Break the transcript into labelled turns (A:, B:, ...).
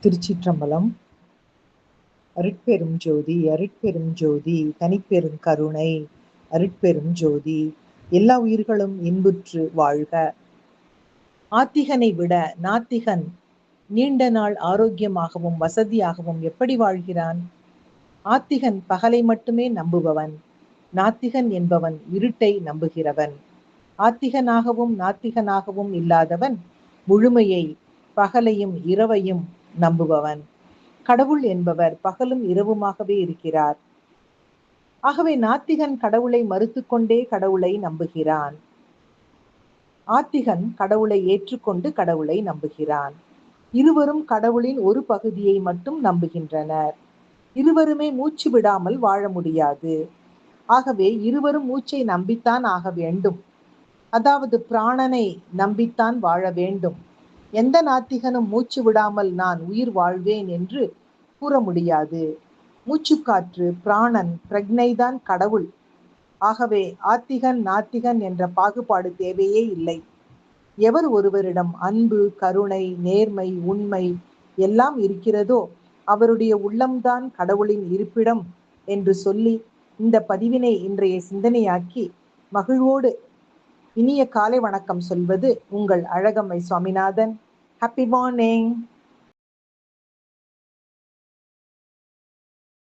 A: திருச்சிற்றம்பலம். அருட்பெரும் ஜோதி அருட்பெரும் ஜோதி தனிப்பெரும் கருணை அருட்பெரும் ஜோதி. எல்லா உயிர்களும் இன்புற்று வாழ்க. ஆத்திகனை விட நாத்திகன் நீண்ட நாள் ஆரோக்கியமாகவும் வசதியாகவும் எப்படி வாழ்கிறான்? ஆத்திகன் பகலை மட்டுமே நம்புபவன். நாத்திகன் என்பவன் இருட்டை நம்புகிறவன். ஆத்திகனாகவும் நாத்திகனாகவும் இல்லாதவன் முழுமையை, பகலையும் இரவையும் நம்புபவன். கடவுள் என்பவர் பகலும் இரவுமாகவே இருக்கிறார். ஆகவே நாத்திகன் கடவுளை மறுத்துக்கொண்டே கடவுளை நம்புகிறான். ஆத்திகன் கடவுளை ஏற்றுக்கொண்டு கடவுளை நம்புகிறான். இருவரும் கடவுளின் ஒரு பகுதியை மட்டும் நம்புகின்றனர். இருவருமே மூச்சு விடாமல் வாழ முடியாது. ஆகவே இருவரும் மூச்சை நம்பித்தான் ஆக வேண்டும். அதாவது பிராணனை நம்பித்தான் வாழ வேண்டும். எந்த நாத்திகனும் மூச்சு விடாமல் நான் உயிர் வாழ்வேன் என்று கூற முடியாது. மூச்சுக்காற்று, பிராணன், பிரக்ஞைதான் கடவுள். ஆகவே ஆத்திகன் நாத்திகன் என்ற பாகுபாடு தேவையே இல்லை. எவர் ஒருவரிடம் அன்பு, கருணை, நேர்மை, உண்மை எல்லாம் இருக்கிறதோ அவருடைய உள்ளம்தான் கடவுளின் இருப்பிடம் என்று சொல்லி இந்த பதிவினை இன்றைய சிந்தனையாக்கி மகிழ்வோடு இனிய காலை வணக்கம் சொல்வது உங்கள் அழகம்மை சுவாமிநாதன். Happy morning.